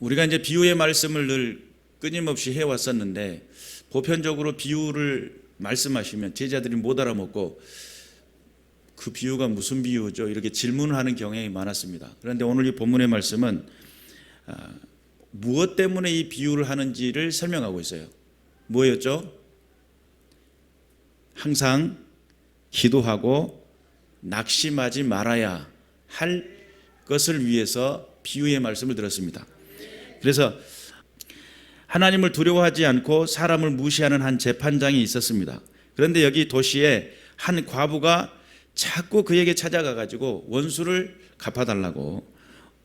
우리가 이제 비유의 말씀을 늘 끊임없이 해왔었는데 보편적으로 비유를 말씀하시면 제자들이 못 알아먹고 그 비유가 무슨 비유죠? 이렇게 질문을 하는 경향이 많았습니다. 그런데 오늘 이 본문의 말씀은 무엇 때문에 이 비유를 하는지를 설명하고 있어요. 뭐였죠? 항상 기도하고 낙심하지 말아야 할 것을 위해서 비유의 말씀을 들었습니다. 그래서 하나님을 두려워하지 않고 사람을 무시하는 한 재판장이 있었습니다. 그런데 여기 도시에 한 과부가 자꾸 그에게 찾아가 가지고 원수를 갚아달라고,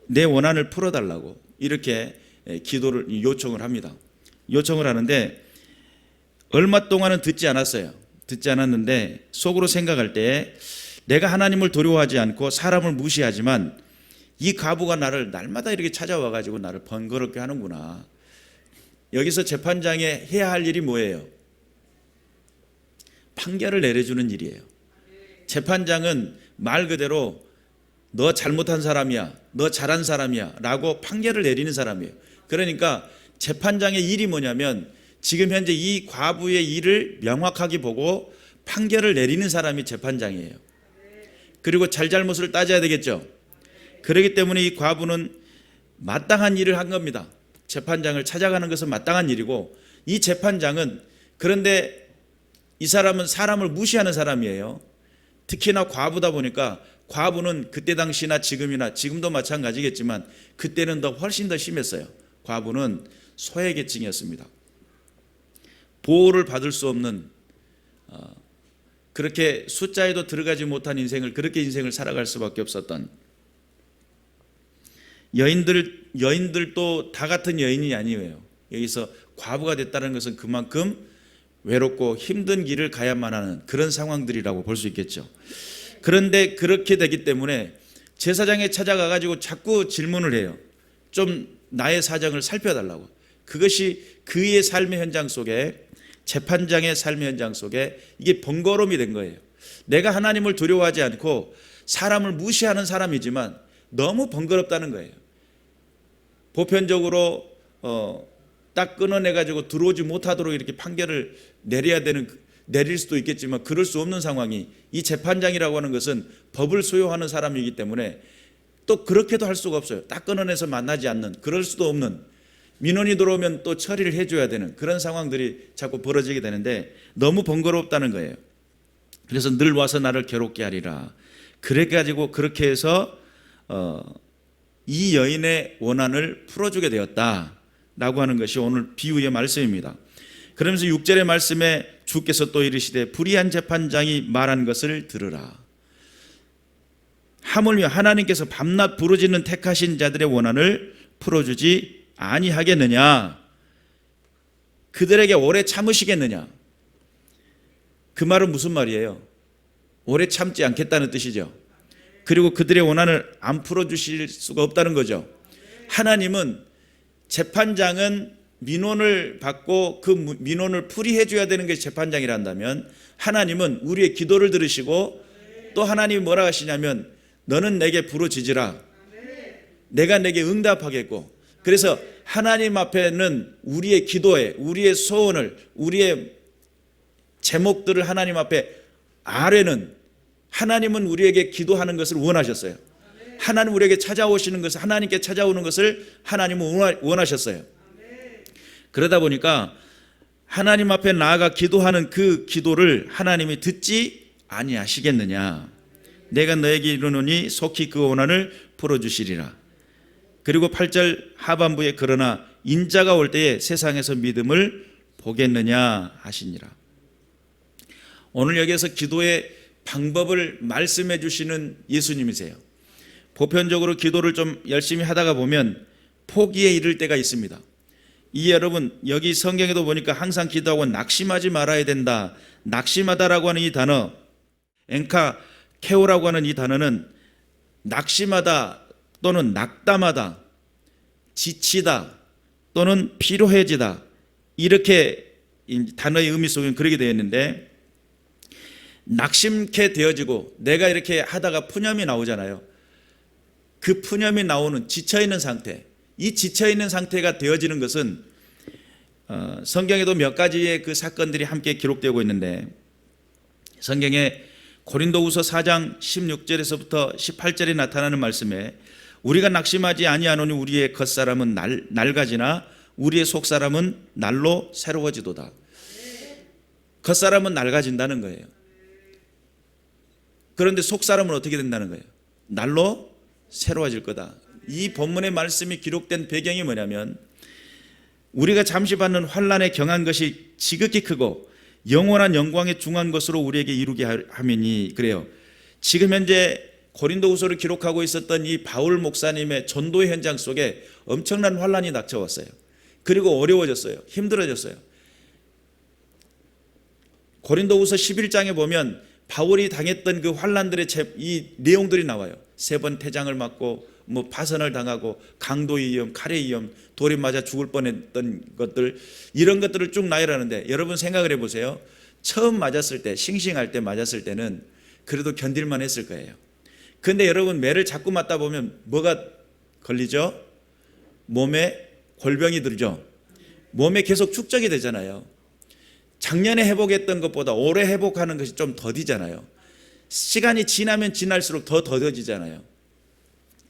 내 원한을 풀어달라고 이렇게 기도를 요청을 합니다. 요청을 하는데 얼마 동안은 듣지 않았어요. 듣지 않았는데 속으로 생각할 때 내가 하나님을 두려워하지 않고 사람을 무시하지만 이 과부가 나를 날마다 이렇게 찾아와 가지고 나를 번거롭게 하는구나. 여기서 재판장에 해야 할 일이 뭐예요? 판결을 내려주는 일이에요. 재판장은 말 그대로 너 잘못한 사람이야, 너 잘한 사람이야 라고 판결을 내리는 사람이에요. 그러니까 재판장의 일이 뭐냐면 지금 현재 이 과부의 일을 명확하게 보고 판결을 내리는 사람이 재판장이에요. 그리고 잘잘못을 따져야 되겠죠. 그렇기 때문에 이 과부는 마땅한 일을 한 겁니다. 재판장을 찾아가는 것은 마땅한 일이고, 이 재판장은 그런데 이 사람은 사람을 무시하는 사람이에요. 특히나 과부다 보니까 과부는 그때 당시나 지금이나 지금도 마찬가지겠지만 그때는 훨씬 더 심했어요. 과부는 소외계층이었습니다. 보호를 받을 수 없는 그렇게 숫자에도 들어가지 못한 인생을, 그렇게 인생을 살아갈 수밖에 없었던, 여인들도 다 같은 여인이 아니에요. 여기서 과부가 됐다는 것은 그만큼 외롭고 힘든 길을 가야만 하는 그런 상황들이라고 볼 수 있겠죠. 그런데 그렇게 되기 때문에 제사장에 찾아가 가지고 자꾸 질문을 해요. 좀 나의 사정을 살펴달라고. 그것이 그의 삶의 현장 속에, 재판장의 삶의 현장 속에 이게 번거로움이 된 거예요. 내가 하나님을 두려워하지 않고 사람을 무시하는 사람이지만 너무 번거롭다는 거예요. 보편적으로 딱 끊어내가지고 들어오지 못하도록 이렇게 판결을 내릴 수도 있겠지만 그럴 수 없는 상황이, 이 재판장이라고 하는 것은 법을 소유하는 사람이기 때문에 또 그렇게도 할 수가 없어요. 딱 끊어내서 만나지 않는, 그럴 수도 없는, 민원이 들어오면 또 처리를 해줘야 되는 그런 상황들이 자꾸 벌어지게 되는데 너무 번거롭다는 거예요. 그래서 늘 와서 나를 괴롭게 하리라. 그래가지고 그렇게 해서 이 여인의 원한을 풀어주게 되었다라고 하는 것이 오늘 비유의 말씀입니다. 그러면서 6절의 말씀에 주께서 또 이르시되 불의한 재판장이 말한 것을 들으라. 하물며 하나님께서 밤낮 부르짖는 택하신 자들의 원한을 풀어주지 아니하겠느냐? 그들에게 오래 참으시겠느냐? 그 말은 무슨 말이에요? 오래 참지 않겠다는 뜻이죠. 그리고 그들의 원한을 안 풀어주실 수가 없다는 거죠. 하나님은, 재판장은 민원을 받고 그 민원을 풀이해 줘야 되는 것이 재판장이란다면, 하나님은 우리의 기도를 들으시고 또 하나님이 뭐라 하시냐면 너는 내게 부르짖으라. 내가 내게 응답하겠고. 그래서 하나님 앞에는 우리의 기도에, 우리의 소원을, 우리의 제목들을 하나님 앞에 아뢰는, 하나님은 우리에게 기도하는 것을 원하셨어요. 하나님 우리에게 찾아오시는 것을, 하나님께 찾아오는 것을 하나님은 원하셨어요. 그러다 보니까 하나님 앞에 나아가 기도하는 그 기도를 하나님이 듣지 아니하시겠느냐? 내가 너에게 이르노니 속히 그 원한을 풀어주시리라. 그리고 8절 하반부에 그러나 인자가 올 때에 세상에서 믿음을 보겠느냐 하시니라. 오늘 여기에서 기도의 방법을 말씀해 주시는 예수님이세요. 보편적으로 기도를 좀 열심히 하다가 보면 포기에 이를 때가 있습니다. 이 여러분, 여기 성경에도 보니까 항상 기도하고 낙심하지 말아야 된다. 낙심하다라고 하는 이 단어, 엔카케오라고 하는 이 단어는 낙심하다 또는 낙담하다, 지치다 또는 피로해지다, 이렇게 단어의 의미 속에는 그렇게 되어 있는데, 낙심케 되어지고 내가 이렇게 하다가 푸념이 나오잖아요. 그 푸념이 나오는 지쳐있는 상태, 이 지쳐있는 상태가 되어지는 것은 성경에도 몇 가지의 그 사건들이 함께 기록되고 있는데, 성경에 고린도후서 4장 16절에서부터 18절에 나타나는 말씀에 우리가 낙심하지 아니하노니 우리의 겉사람은 낡아지나 우리의 속사람은 날로 새로워지도다. 겉사람은 낡아진다는 거예요. 그런데 속사람은 어떻게 된다는 거예요? 날로 새로워질 거다. 이 본문의 말씀이 기록된 배경이 뭐냐면, 우리가 잠시 받는 환난에 경한 것이 지극히 크고 영원한 영광에 중한 것으로 우리에게 이루게 하면이, 그래요. 지금 현재 고린도후서를 기록하고 있었던 이 바울 목사님의 전도의 현장 속에 엄청난 환난이 닥쳐왔어요. 그리고 어려워졌어요. 힘들어졌어요. 고린도후서 11장에 보면 바울이 당했던 그 환난들의 이 내용들이 나와요. 3번 태장을 맞고 파선을 당하고 강도의 위험, 칼의 위험, 돌에 맞아 죽을 뻔했던 것들, 이런 것들을 쭉 나열하는데, 여러분 생각을 해보세요. 처음 맞았을 때, 싱싱할 때 맞았을 때는 그래도 견딜만 했을 거예요. 그런데 여러분, 매를 자꾸 맞다 보면 뭐가 걸리죠? 몸에 골병이 들죠. 몸에 계속 축적이 되잖아요. 작년에 회복했던 것보다 올해 회복하는 것이 좀 더디잖아요. 시간이 지나면 지날수록 더 더뎌지잖아요.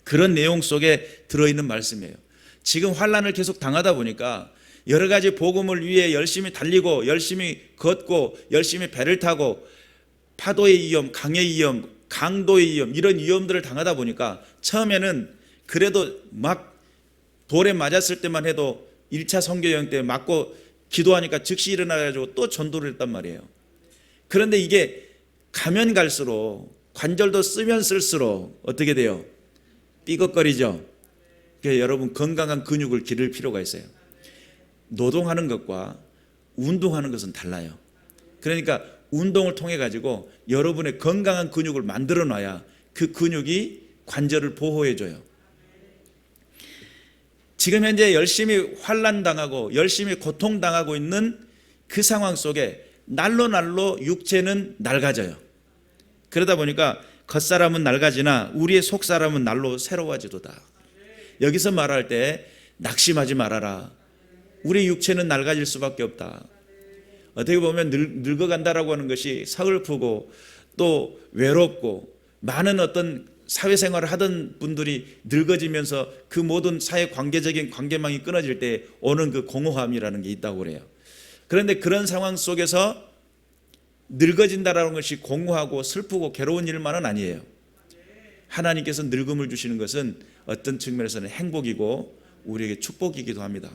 그런 내용 속에 들어있는 말씀이에요. 지금 환난을 계속 당하다 보니까 여러 가지 복음을 위해 열심히 달리고 열심히 걷고 열심히 배를 타고 파도의 위험, 강의 위험, 강도의 위험, 이런 위험들을 당하다 보니까 처음에는 그래도 막 돌에 맞았을 때만 해도 1차 선교여행 때 맞고 기도하니까 즉시 일어나가지고 또 전도를 했단 말이에요. 그런데 이게 가면 갈수록, 관절도 쓰면 쓸수록 어떻게 돼요? 삐걱거리죠. 그러니까 여러분, 건강한 근육을 기를 필요가 있어요. 노동하는 것과 운동하는 것은 달라요. 그러니까 운동을 통해 가지고 여러분의 건강한 근육을 만들어 놔야 그 근육이 관절을 보호해 줘요. 지금 현재 열심히 환난당하고 열심히 고통당하고 있는 그 상황 속에 날로 육체는 낡아져요. 그러다 보니까 겉사람은 낡아지나 우리의 속사람은 날로 새로워지도다. 여기서 말할 때 낙심하지 말아라. 우리 육체는 낡아질 수밖에 없다. 어떻게 보면 늙어간다라고 하는 것이 서글프고 또 외롭고, 많은 어떤 사회생활을 하던 분들이 늙어지면서 그 모든 사회 관계적인 관계망이 끊어질 때 오는 그 공허함이라는 게 있다고 그래요. 그런데 그런 상황 속에서 늙어진다라는 것이 공허하고 슬프고 괴로운 일만은 아니에요. 하나님께서 늙음을 주시는 것은 어떤 측면에서는 행복이고 우리에게 축복이기도 합니다.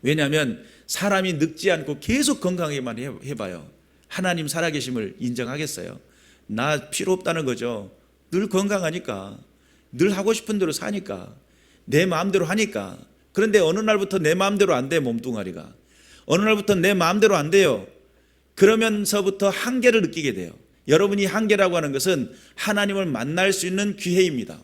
왜냐하면 사람이 늙지 않고 계속 건강하게만 해봐요. 하나님 살아계심을 인정하겠어요? 나 필요 없다는 거죠. 늘 건강하니까, 늘 하고 싶은 대로 사니까, 내 마음대로 하니까. 그런데 어느 날부터 내 마음대로 안 돼, 몸뚱아리가. 어느 날부터 내 마음대로 안 돼요. 그러면서부터 한계를 느끼게 돼요. 여러분이 한계라고 하는 것은 하나님을 만날 수 있는 기회입니다.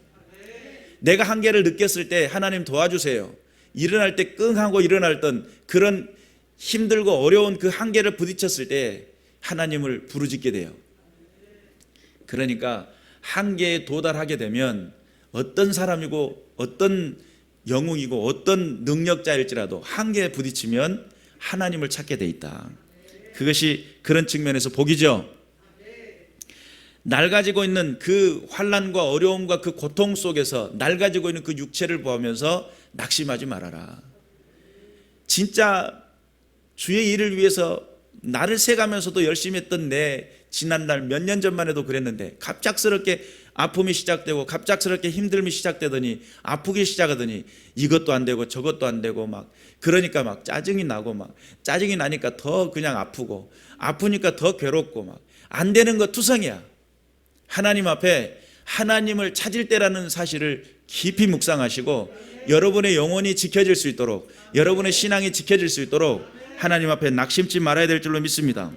내가 한계를 느꼈을 때 하나님 도와주세요. 일어날 때 끙하고 일어났던 그런 힘들고 어려운 그 한계를 부딪혔을 때 하나님을 부르짖게 돼요. 그러니까 한계에 도달하게 되면 어떤 사람이고 어떤 영웅이고 어떤 능력자일지라도 한계에 부딪히면 하나님을 찾게 돼 있다. 그것이 그런 측면에서 복이죠. 낡아지고 있는 그 환난과 어려움과 그 고통 속에서 낡아지고 있는 그 육체를 보면서 낙심하지 말아라. 진짜 주의 일을 위해서 나를 새가면서도 열심히 했던 내 지난날 몇 년 전만 해도 그랬는데 갑작스럽게 아픔이 시작되고 갑작스럽게 힘듦이 시작되더니 아프기 시작하더니 이것도 안 되고 저것도 안 되고 막 그러니까 막 짜증이 나고 막 짜증이 나니까 더 그냥 아프고 아프니까 더 괴롭고 막 안 되는 거 투성이야. 하나님 앞에 하나님을 찾을 때라는 사실을 깊이 묵상하시고 여러분의 영혼이 지켜질 수 있도록 여러분의 신앙이 지켜질 수 있도록 하나님 앞에 낙심치 말아야 될 줄로 믿습니다.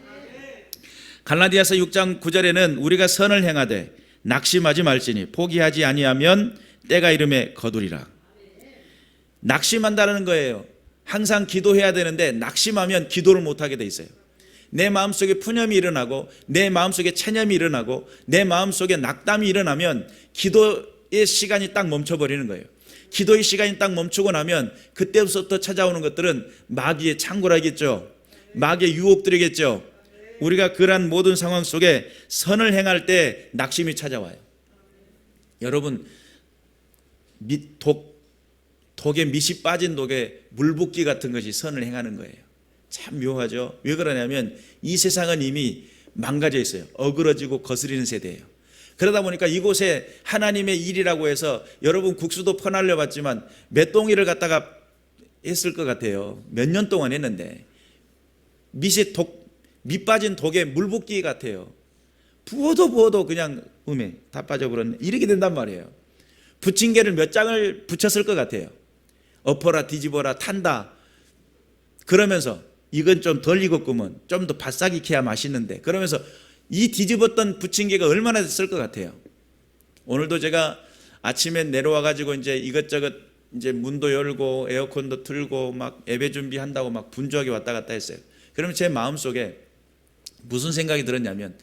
갈라디아서 6장 9절에는 우리가 선을 행하되 낙심하지 말지니 포기하지 아니하면 때가 이름에 거두리라. 낙심한다는 거예요. 항상 기도해야 되는데 낙심하면 기도를 못하게 돼 있어요. 내 마음속에 푸념이 일어나고 내 마음속에 체념이 일어나고 내 마음속에 낙담이 일어나면 기도의 시간이 딱 멈춰버리는 거예요. 기도의 시간이 딱 멈추고 나면 그때부터 찾아오는 것들은 마귀의 창고라겠죠. 마귀의 유혹들이겠죠. 우리가 그러한 모든 상황 속에 선을 행할 때 낙심이 찾아와요. 여러분, 독에 밑이 빠진 독에 물붓기 같은 것이 선을 행하는 거예요. 참 묘하죠. 왜 그러냐면 이 세상은 이미 망가져 있어요. 어그러지고 거스리는 세대예요. 그러다 보니까 이곳에 하나님의 일이라고 해서 여러분 국수도 퍼날려 봤지만 몇 동이를 갖다가 했을 것 같아요. 몇 년 동안 했는데 밑 빠진 독에 물붓기 같아요. 부어도 그냥 다 빠져버렸네. 이렇게 된단 말이에요. 부침개를 몇 장을 붙였을 것 같아요. 엎어라 뒤집어라 탄다 그러면서 이건 좀 덜 익었구먼, 좀 더 바싹 익혀야 맛있는데, 그러면서 이 뒤집었던 부침개가 얼마나 됐을 것 같아요. 오늘도 제가 아침에 내려와 가지고 이제 이것저것 이제 문도 열고 에어컨도 틀고 막 예배 준비한다고 막 분주하게 왔다 갔다 했어요. 그러면 제 마음속에 무슨 생각이 들었냐면,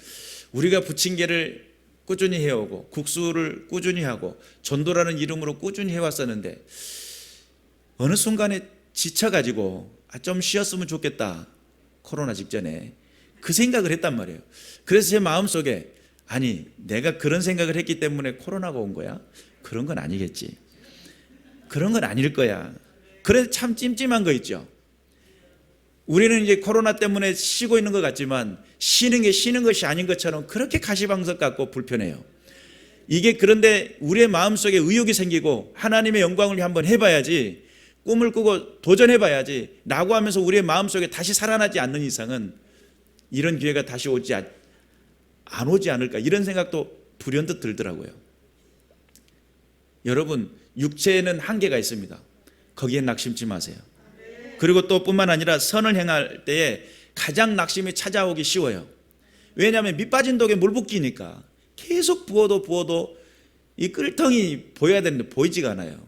우리가 부침개를 꾸준히 해오고 국수를 꾸준히 하고 전도라는 이름으로 꾸준히 해왔었는데 어느 순간에 지쳐가지고 좀 쉬었으면 좋겠다, 코로나 직전에 그 생각을 했단 말이에요. 그래서 제 마음속에 아니 내가 그런 생각을 했기 때문에 코로나가 온 거야? 그런 건 아니겠지, 그런 건 아닐 거야. 그래서 참 찜찜한 거 있죠. 우리는 이제 코로나 때문에 쉬고 있는 것 같지만 쉬는 게 쉬는 것이 아닌 것처럼 그렇게 가시방석 같고 불편해요. 이게 그런데 우리의 마음속에 의욕이 생기고 하나님의 영광을 한번 해봐야지, 꿈을 꾸고 도전해봐야지 라고 하면서 우리의 마음속에 다시 살아나지 않는 이상은 이런 기회가 다시 안 오지 않을까, 이런 생각도 불현듯 들더라고요. 여러분, 육체에는 한계가 있습니다. 거기에 낙심치 마세요. 그리고 또 뿐만 아니라 선을 행할 때에 가장 낙심이 찾아오기 쉬워요. 왜냐하면 밑 빠진 독에 물 붓기니까 계속 부어도 이 끓통이 보여야 되는데 보이지가 않아요.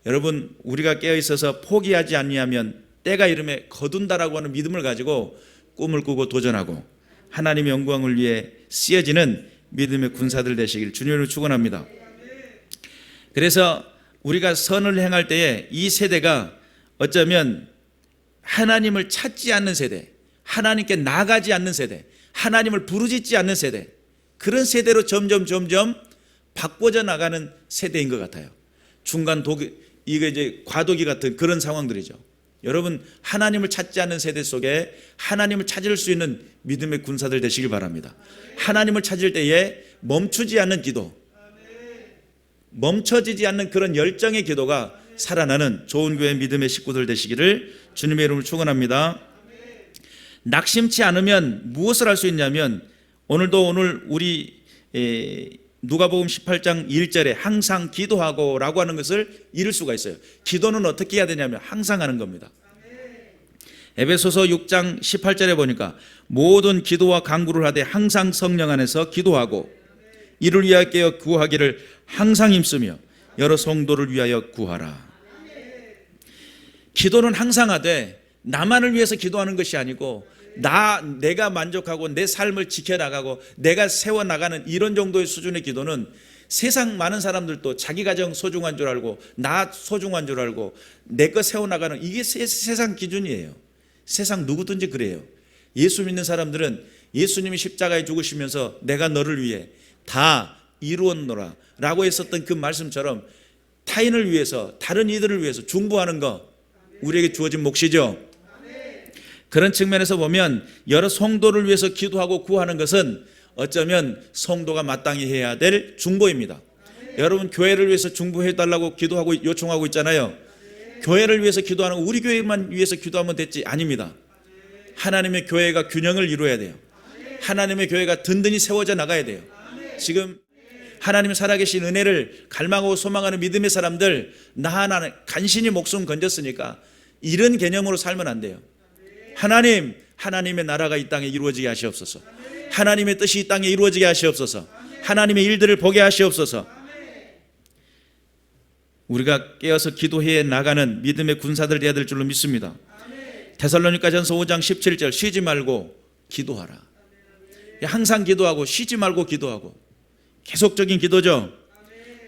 여러분, 우리가 깨어있어서 포기하지 아니하면 때가 이름에 거둔다라고 하는 믿음을 가지고 꿈을 꾸고 도전하고 하나님의 영광을 위해 쓰여지는 믿음의 군사들 되시길 주님으로 축원합니다. 그래서 우리가 선을 행할 때에 이 세대가 어쩌면 하나님을 찾지 않는 세대, 하나님께 나가지 않는 세대, 하나님을 부르짖지 않는 세대, 그런 세대로 점점 바꿔져 나가는 세대인 것 같아요. 중간 이게 이제 과도기 같은 그런 상황들이죠. 여러분, 하나님을 찾지 않는 세대 속에 하나님을 찾을 수 있는 믿음의 군사들 되시길 바랍니다. 하나님을 찾을 때에 멈추지 않는 기도, 멈춰지지 않는 그런 열정의 기도가 살아나는 좋은 교회 믿음의 식구들 되시기를 주님의 이름으로 축원합니다. 낙심치 않으면 무엇을 할 수 있냐면, 오늘 우리 누가복음 18장 1절에 항상 기도하고 라고 하는 것을 이룰 수가 있어요. 기도는 어떻게 해야 되냐면 항상 하는 겁니다. 에베소서 6장 18절에 보니까 모든 기도와 간구를 하되 항상 성령 안에서 기도하고 이를 위하여 깨어 구하기를 항상 힘쓰며 여러 성도를 위하여 구하라. 기도는 항상 하되 나만을 위해서 기도하는 것이 아니고 내가 만족하고 내 삶을 지켜나가고 내가 세워나가는 이런 정도의 수준의 기도는 세상 많은 사람들도 자기 가정 소중한 줄 알고 나 소중한 줄 알고 내 거 세워나가는, 이게 세상 기준이에요. 세상 누구든지 그래요. 예수 믿는 사람들은 예수님이 십자가에 죽으시면서 내가 너를 위해 다 이루었노라 라고 했었던 그 말씀처럼 타인을 위해서, 다른 이들을 위해서 중보하는 거 우리에게 주어진 몫이죠. 그런 측면에서 보면 여러 성도를 위해서 기도하고 구하는 것은 어쩌면 성도가 마땅히 해야 될 중보입니다. 여러분, 교회를 위해서 중보해달라고 기도하고 요청하고 있잖아요. 교회를 위해서 기도하는 거 우리 교회만 위해서 기도하면 됐지, 아닙니다. 하나님의 교회가 균형을 이루어야 돼요. 하나님의 교회가 든든히 세워져 나가야 돼요. 지금 하나님 살아계신 은혜를 갈망하고 소망하는 믿음의 사람들, 나 하나 간신히 목숨 건졌으니까 이런 개념으로 살면 안 돼요. 하나님의 나라가 이 땅에 이루어지게 하시옵소서. 하나님의 뜻이 이 땅에 이루어지게 하시옵소서. 하나님의 일들을 보게 하시옵소서. 우리가 깨어서 기도해 나가는 믿음의 군사들 되어야 될 줄로 믿습니다. 데살로니가전서 5장 17절 쉬지 말고 기도하라. 항상 기도하고 쉬지 말고 기도하고 계속적인 기도죠.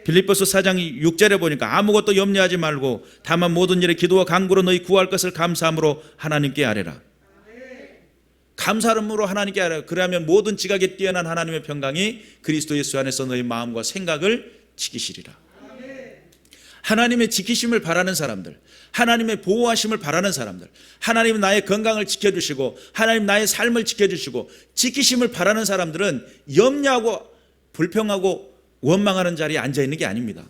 빌립보서 4장 6절에 보니까 아무것도 염려하지 말고 다만 모든 일에 기도와 간구로 너희 구할 것을 감사함으로 하나님께 아뢰라. 감사함으로 하나님께 아뢰라. 그러면 모든 지각에 뛰어난 하나님의 평강이 그리스도 예수 안에서 너희 마음과 생각을 지키시리라. 하나님의 지키심을 바라는 사람들, 하나님의 보호하심을 바라는 사람들, 하나님 나의 건강을 지켜주시고 하나님 나의 삶을 지켜주시고 지키심을 바라는 사람들은 염려하고 불평하고 원망하는 자리에 앉아있는 게 아닙니다.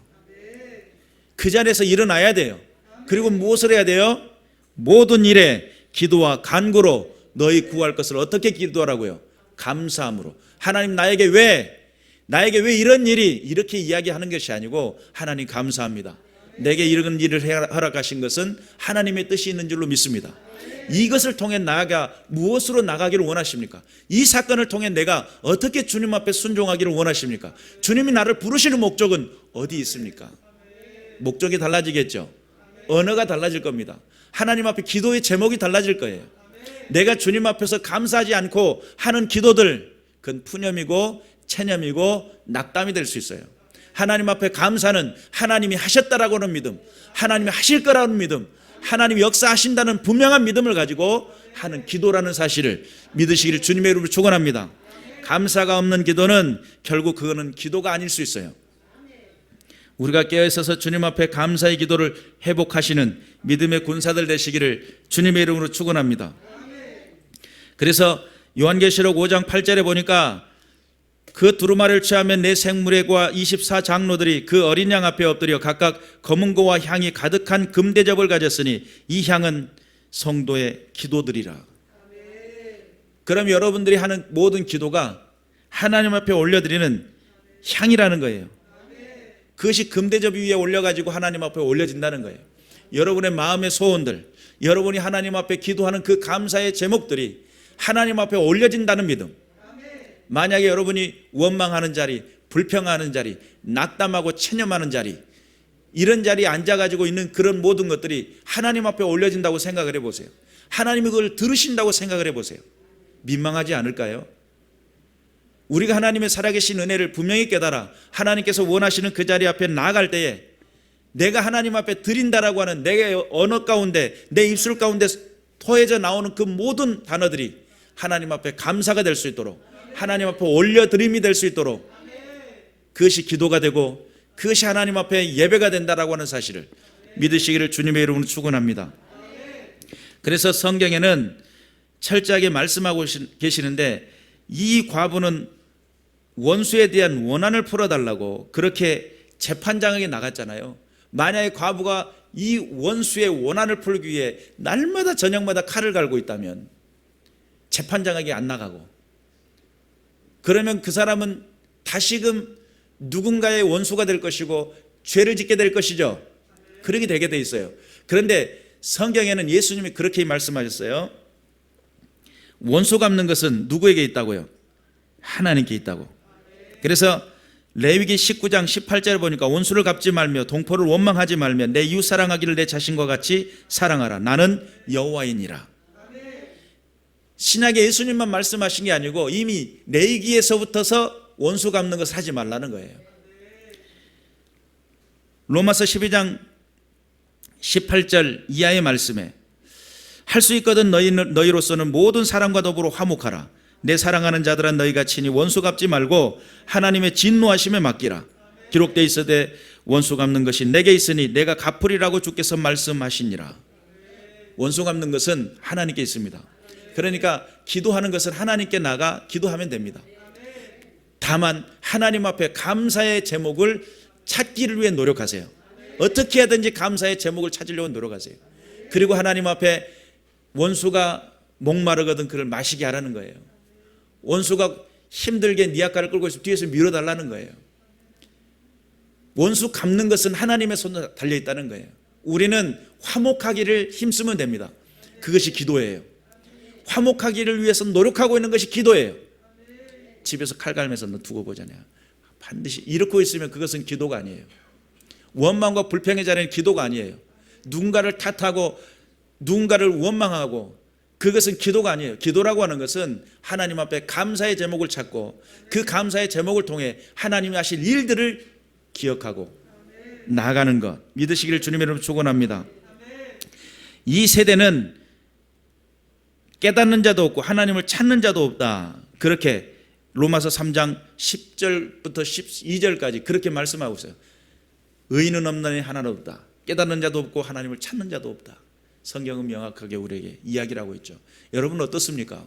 그 자리에서 일어나야 돼요. 그리고 무엇을 해야 돼요? 모든 일에 기도와 간구로 너희 구할 것을 어떻게 기도하라고요? 감사함으로. 하나님 나에게 왜 이런 일이 이렇게 이야기하는 것이 아니고 하나님 감사합니다. 내게 이런 일을 허락하신 것은 하나님의 뜻이 있는 줄로 믿습니다. 이것을 통해 무엇으로 나가기를 원하십니까? 이 사건을 통해 내가 어떻게 주님 앞에 순종하기를 원하십니까? 주님이 나를 부르시는 목적은 어디 있습니까? 목적이 달라지겠죠. 언어가 달라질 겁니다. 하나님 앞에 기도의 제목이 달라질 거예요. 내가 주님 앞에서 감사하지 않고 하는 기도들, 그건 푸념이고 체념이고 낙담이 될 수 있어요. 하나님 앞에 감사는 하나님이 하셨다라고 하는 믿음, 하나님이 하실 거라는 믿음, 하나님이 역사하신다는 분명한 믿음을 가지고 하는 기도라는 사실을 믿으시기를 주님의 이름으로 축원합니다. 감사가 없는 기도는 결국 그거는 기도가 아닐 수 있어요. 우리가 깨어있어서 주님 앞에 감사의 기도를 회복하시는 믿음의 군사들 되시기를 주님의 이름으로 축원합니다. 그래서 요한계시록 5장 8절에 보니까 그 두루마리를 취하며 내 생물의과 24장로들이 그 어린 양 앞에 엎드려 각각 검은 고와 향이 가득한 금대접을 가졌으니 이 향은 성도의 기도들이라. 그럼 여러분들이 하는 모든 기도가 하나님 앞에 올려드리는 향이라는 거예요. 그것이 금대접 위에 올려가지고 하나님 앞에 올려진다는 거예요. 여러분의 마음의 소원들, 여러분이 하나님 앞에 기도하는 그 감사의 제목들이 하나님 앞에 올려진다는 믿음. 만약에 여러분이 원망하는 자리, 불평하는 자리, 낙담하고 체념하는 자리, 이런 자리에 앉아가지고 있는 그런 모든 것들이 하나님 앞에 올려진다고 생각을 해보세요. 하나님이 그걸 들으신다고 생각을 해보세요. 민망하지 않을까요? 우리가 하나님의 살아계신 은혜를 분명히 깨달아 하나님께서 원하시는 그 자리 앞에 나아갈 때에 내가 하나님 앞에 드린다라고 하는 내 언어 가운데, 내 입술 가운데 토해져 나오는 그 모든 단어들이 하나님 앞에 감사가 될 수 있도록, 하나님 앞에 올려드림이 될 수 있도록, 그것이 기도가 되고 그것이 하나님 앞에 예배가 된다라고 하는 사실을 믿으시기를 주님의 이름으로 축원합니다. 그래서 성경에는 철저하게 말씀하고 계시는데, 이 과부는 원수에 대한 원한을 풀어달라고 그렇게 재판장에게 나갔잖아요. 만약에 과부가 이 원수의 원한을 풀기 위해 날마다 저녁마다 칼을 갈고 있다면 재판장에게 안 나가고, 그러면 그 사람은 다시금 누군가의 원수가 될 것이고 죄를 짓게 될 것이죠. 그렇게 되게 돼 있어요. 그런데 성경에는 예수님이 그렇게 말씀하셨어요. 원수 갚는 것은 누구에게 있다고요? 하나님께 있다고. 그래서 레위기 19장 18절에 보니까 원수를 갚지 말며 동포를 원망하지 말며 내 이웃 사랑하기를 내 자신과 같이 사랑하라. 나는 여호와이니라. 신약에 예수님만 말씀하신 게 아니고 이미 레위기에서부터서 원수 갚는 것을 하지 말라는 거예요. 로마서 12장 18절 이하의 말씀에 할 수 있거든 너희로서는 모든 사람과 더불어 화목하라. 내 사랑하는 자들아 너희가 친히 원수 갚지 말고 하나님의 진노하심에 맡기라. 기록되어 있으되 원수 갚는 것이 내게 있으니 내가 갚으리라고 주께서 말씀하시니라. 원수 갚는 것은 하나님께 있습니다. 그러니까 기도하는 것은 하나님께 나가 기도하면 됩니다. 다만 하나님 앞에 감사의 제목을 찾기를 위해 노력하세요. 어떻게 하든지 감사의 제목을 찾으려고 노력하세요. 그리고 하나님 앞에 원수가 목마르거든 그를 마시게 하라는 거예요. 원수가 힘들게 네 아까를 끌고 있으면 뒤에서 밀어달라는 거예요. 원수 갚는 것은 하나님의 손에 달려있다는 거예요. 우리는 화목하기를 힘쓰면 됩니다. 그것이 기도예요. 화목하기를 위해서 노력하고 있는 것이 기도예요. 집에서 칼 갈면서 너 두고 보잖아요. 반드시 이렇게 있으면 그것은 기도가 아니에요. 원망과 불평의 자리는 기도가 아니에요. 누군가를 탓하고 누군가를 원망하고 그것은 기도가 아니에요. 기도라고 하는 것은 하나님 앞에 감사의 제목을 찾고 그 감사의 제목을 통해 하나님이 하실 일들을 기억하고 나아가는 것 믿으시기를 주님의 이름으로 축원합니다. 이 세대는 깨닫는 자도 없고 하나님을 찾는 자도 없다. 그렇게 로마서 3장 10절부터 12절까지 그렇게 말씀하고 있어요. 의인은 없나니 하나도 없다. 깨닫는 자도 없고 하나님을 찾는 자도 없다. 성경은 명확하게 우리에게 이야기를 하고 있죠. 여러분 어떻습니까?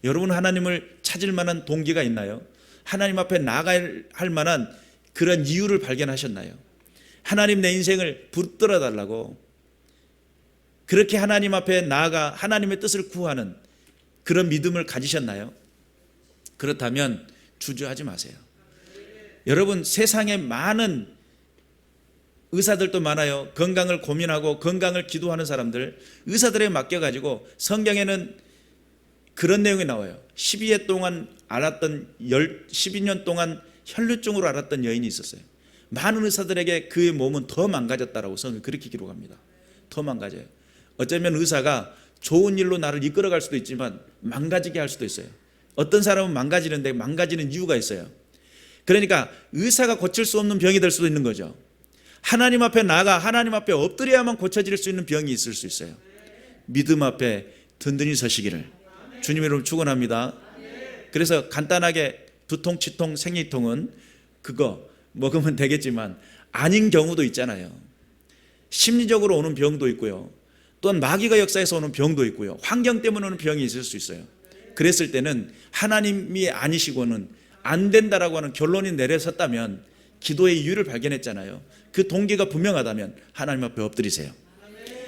여러분 하나님을 찾을 만한 동기가 있나요? 하나님 앞에 나아갈 만한 그런 이유를 발견하셨나요? 하나님 내 인생을 붙들어 달라고 그렇게 하나님 앞에 나아가 하나님의 뜻을 구하는 그런 믿음을 가지셨나요? 그렇다면 주저하지 마세요. 여러분 세상에 많은 의사들도 많아요. 건강을 고민하고 건강을 기도하는 사람들 의사들에 맡겨가지고 성경에는 그런 내용이 나와요. 12년 동안 혈류증으로 앓았던 여인이 있었어요. 많은 의사들에게 그의 몸은 더 망가졌다라고 성경이 그렇게 기록합니다. 더 망가져요. 어쩌면 의사가 좋은 일로 나를 이끌어갈 수도 있지만 망가지게 할 수도 있어요. 어떤 사람은 망가지는데 망가지는 이유가 있어요. 그러니까 의사가 고칠 수 없는 병이 될 수도 있는 거죠. 하나님 앞에 나가 하나님 앞에 엎드려야만 고쳐질 수 있는 병이 있을 수 있어요. 믿음 앞에 든든히 서시기를 주님의 이름으로 축원합니다. 그래서 간단하게 두통, 치통, 생리통은 그거 먹으면 되겠지만 아닌 경우도 있잖아요. 심리적으로 오는 병도 있고요. 또한 마귀가 역사해서 오는 병도 있고요. 환경 때문에 오는 병이 있을 수 있어요. 그랬을 때는 하나님이 아니시고는 안 된다라고 하는 결론이 내려섰다면 기도의 이유를 발견했잖아요. 그 동기가 분명하다면 하나님 앞에 엎드리세요.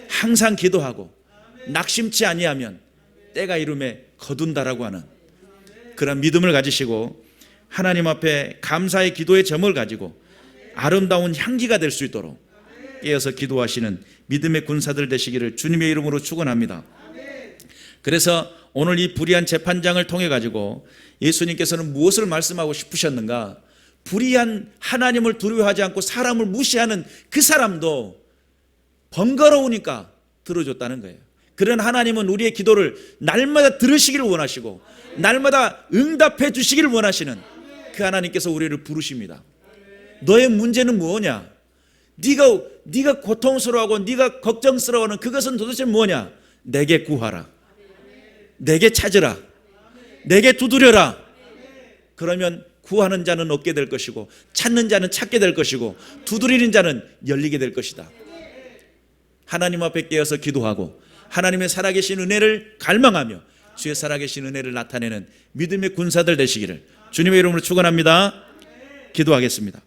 항상 기도하고 낙심치 아니하면 때가 이름에 거둔다라고 하는 그런 믿음을 가지시고 하나님 앞에 감사의 기도의 점을 가지고 아름다운 향기가 될 수 있도록 깨어서 기도하시는 믿음의 군사들 되시기를 주님의 이름으로 축원합니다. 그래서 오늘 이 불의한 재판장을 통해 가지고 예수님께서는 무엇을 말씀하고 싶으셨는가? 불의한 하나님을 두려워하지 않고 사람을 무시하는 그 사람도 번거로우니까 들어줬다는 거예요. 그런 하나님은 우리의 기도를 날마다 들으시기를 원하시고 날마다 응답해 주시기를 원하시는 그 하나님께서 우리를 부르십니다. 너의 문제는 뭐냐? 네가 고통스러워하고 네가 걱정스러워하는 그것은 도대체 뭐냐? 내게 구하라. 내게 찾으라. 내게 두드려라. 그러면 구하는 자는 얻게 될 것이고 찾는 자는 찾게 될 것이고 두드리는 자는 열리게 될 것이다. 하나님 앞에 깨어서 기도하고 하나님의 살아계신 은혜를 갈망하며 주의 살아계신 은혜를 나타내는 믿음의 군사들 되시기를 주님의 이름으로 축원합니다. 기도하겠습니다.